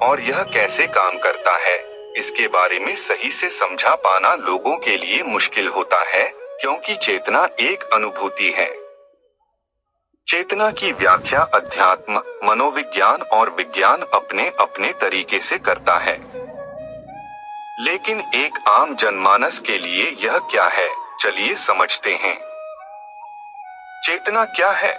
और यह कैसे काम करता है, इसके बारे में सही से समझा पाना लोगों के लिए मुश्किल होता है, क्योंकि चेतना एक अनुभूति है। चेतना की व्याख्या अध्यात्म, मनोविज्ञान और विज्ञान अपने अपने तरीके से करता है। लेकिन एक आम जनमानस के लिए यह क्या है, चलिए समझते हैं। चेतना क्या है?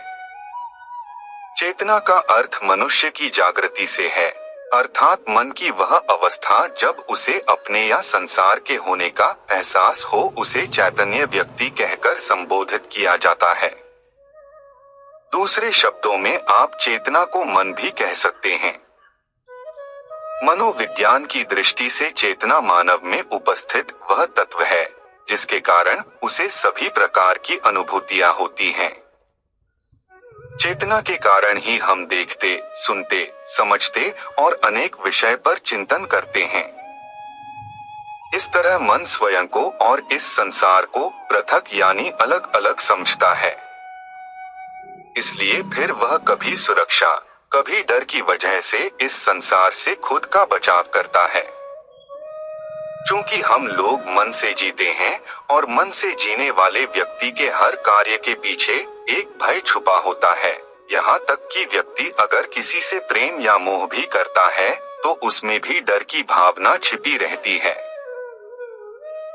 चेतना का अर्थ मनुष्य की जागृति से है, अर्थात मन की वह अवस्था जब उसे अपने या संसार के होने का एहसास हो, उसे चैतन्य व्यक्ति कहकर संबोधित किया जाता है। दूसरे शब्दों में आप चेतना को मन भी कह सकते हैं। मनोविज्ञान की दृष्टि से चेतना मानव में उपस्थित वह तत्व है जिसके कारण उसे सभी प्रकार की अनुभूतियां होती हैं। चेतना के कारण ही हम देखते, सुनते, समझते और अनेक विषय पर चिंतन करते हैं। इस तरह मन स्वयं को और इस संसार को पृथक यानी अलग अलग समझता है। इसलिए फिर वह कभी सुरक्षा, कभी डर की वजह से इस संसार से खुद का बचाव करता है। चूंकि हम लोग मन से जीते हैं और मन से जीने वाले व्यक्ति के हर कार्य के पीछे एक भय छुपा होता है। यहाँ तक कि व्यक्ति अगर किसी से प्रेम या मोह भी करता है तो उसमें भी डर की भावना छिपी रहती है।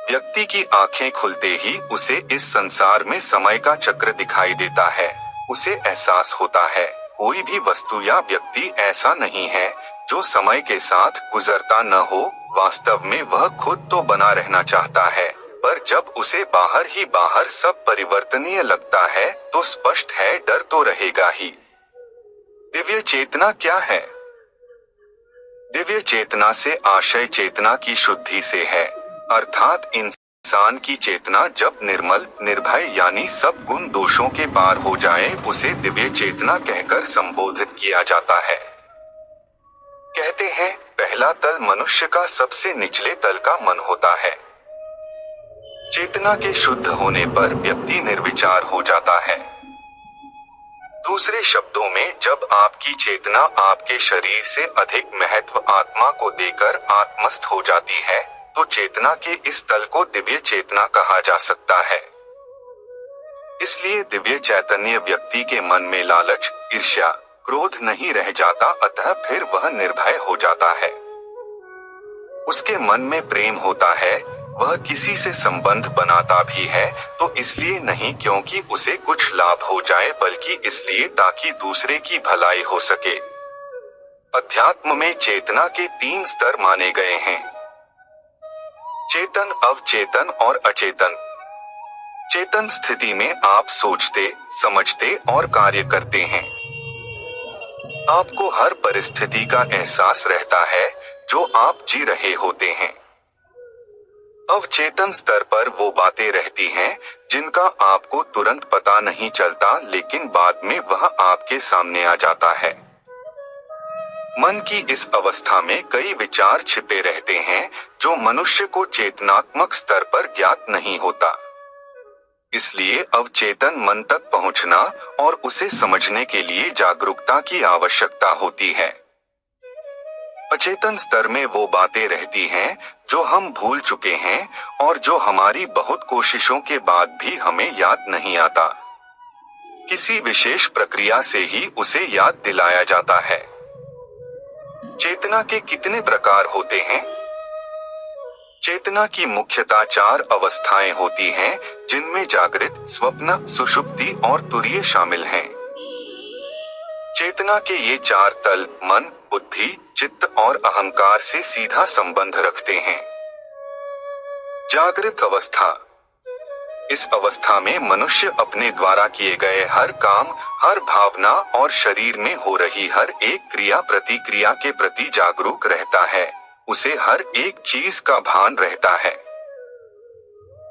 व्यक्ति की आंखें खुलते ही उसे इस संसार में समय का चक्र दिखाई देता है। उसे एहसास होता है कोई भी वस्तु या व्यक्ति ऐसा नहीं है जो समय के साथ गुजरता न हो। वास्तव में वह खुद तो बना रहना चाहता है, पर जब उसे बाहर ही बाहर सब परिवर्तनीय लगता है तो स्पष्ट है डर तो रहेगा ही। दिव्य चेतना क्या है? दिव्य चेतना से आशय चेतना की शुद्धि से है, अर्थात इंसान की चेतना जब निर्मल, निर्भय यानी सब गुण दोषों के पार हो जाए उसे दिव्य चेतना कहकर संबोधित किया जाता है। कहते हैं पहला तल मनुष्य का सबसे निचले तल का मन होता है। चेतना के शुद्ध होने पर व्यक्ति निर्विचार हो जाता है। दूसरे शब्दों में जब आपकी चेतना आपके शरीर से अधिक महत्व आत्मा को देकर आत्मस्थ हो जाती है तो चेतना के इस तल को दिव्य चेतना कहा जा सकता है। इसलिए दिव्य चैतन्य व्यक्ति के मन में लालच, ईर्ष्या, क्रोध नहीं रह जाता, अतः फिर वह निर्भय हो जाता है। उसके मन में प्रेम होता है, वह किसी से संबंध बनाता भी है तो इसलिए नहीं क्योंकि उसे कुछ लाभ हो जाए बल्कि इसलिए ताकि दूसरे की भलाई हो सके। अध्यात्म में चेतना के 3 स्तर माने गए हैं: चेतन, अवचेतन और अचेतन। चेतन स्थिति में आप सोचते, समझते और कार्य करते हैं। आपको हर परिस्थिति का एहसास रहता है जो आप जी रहे होते हैं। अवचेतन स्तर पर वो बातें रहती हैं जिनका आपको तुरंत पता नहीं चलता, लेकिन बाद में वह आपके सामने आ जाता है। मन की इस अवस्था में कई विचार छिपे रहते हैं जो मनुष्य को चेतनात्मक स्तर पर ज्ञात नहीं होता। इसलिए अवचेतन मन तक पहुंचना और उसे समझने के लिए जागरूकता की आवश्यकता होती है। अचेतन स्तर में वो बातें रहती हैं जो हम भूल चुके हैं और जो हमारी बहुत कोशिशों के बाद भी हमें याद नहीं आता। किसी विशेष प्रक्रिया से ही उसे याद दिलाया जाता है। चेतना के कितने प्रकार होते हैं? चेतना की मुख्यतः 4 अवस्थाएं होती हैं जिनमें जागृत, स्वप्न, सुषुप्ति और तुरीय शामिल हैं। चेतना के ये 4 तल मन, बुद्धि, चित्त और अहंकार से सीधा संबंध रखते हैं। जागृत अवस्था, इस अवस्था में मनुष्य अपने द्वारा किए गए हर काम, हर भावना और शरीर में हो रही हर एक क्रिया प्रतिक्रिया के प्रति जागरूक रहता है। उसे हर एक चीज का भान रहता है।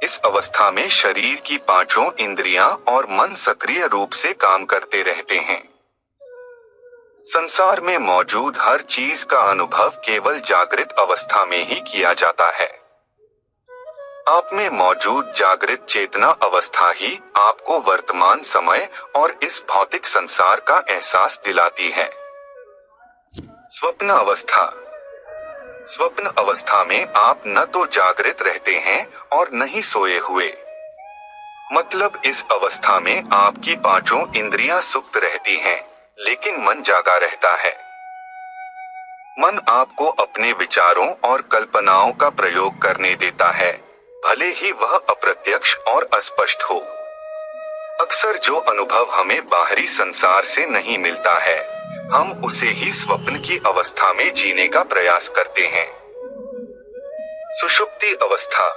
इस अवस्था में शरीर की 5 इंद्रियां और मन सक्रिय रूप से काम करते रहते हैं। संसार में मौजूद हर चीज का अनुभव केवल जागृत अवस्था में ही किया जाता है। आप में मौजूद जागृत चेतना अवस्था ही आपको वर्तमान समय और इस भौतिक संसार का एहसास दिलाती है। स्वप्न अवस्था, स्वप्न अवस्था में आप न तो जागृत रहते हैं और न ही सोए हुए। मतलब इस अवस्था में आपकी पांचों इंद्रियां सुप्त रहती हैं, लेकिन मन जागा रहता है। मन आपको अपने विचारों और कल्पनाओं का प्रयोग करने देता है, भले ही वह अप्रत्यक्ष और अस्पष्ट हो। अक्सर जो अनुभव हमें बाहरी संसार से नहीं मिलता है, हम उसे ही स्वप्न की अवस्था में जीने का प्रयास करते हैं। सुषुप्ति अवस्था।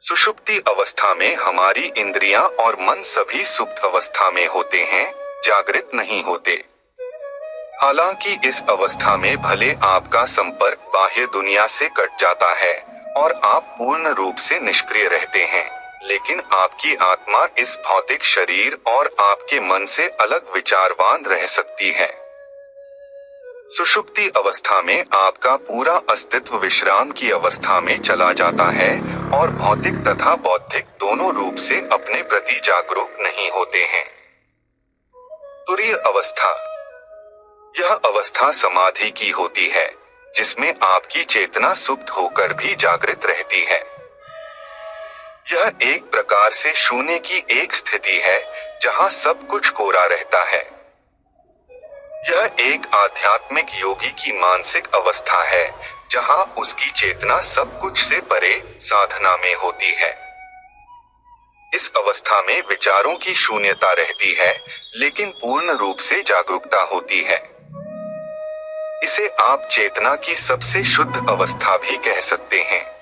सुषुप्ति अवस्था में हमारी इंद्रियां और मन सभी सुप्त अवस्था में होते हैं, जागृत नहीं होते। हालांकि इस अवस्था में भले आपका संपर्क बाह्य दुनिया से कट जाता है और आप पूर्ण रूप से निष्क्रिय रहते हैं, लेकिन आपकी आत्मा इस भौतिक शरीर और आपके मन से अलग विचारवान रह सकती है। सुषुप्ति अवस्था में आपका पूरा अस्तित्व विश्राम की अवस्था में चला जाता है और भौतिक तथा बौद्धिक दोनों रूप से अपने प्रति जागरूक नहीं होते हैं। तुरीय अवस्था। यह अवस्था समाधि की होती है, जिसमें आपकी चेतना सुप्त होकर भी जागृत रहती है। यह एक प्रकार से शून्य की एक स्थिति है, जहां सब कुछ कोरा रहता है। यह एक आध्यात्मिक योगी की मानसिक अवस्था है, जहां उसकी चेतना सब कुछ से परे साधना में होती है। इस अवस्था में विचारों की शून्यता रहती है, लेकिन पूर्ण रूप से जागरूकता होती है। इसे आप चेतना की सबसे शुद्ध अवस्था भी कह सकते हैं।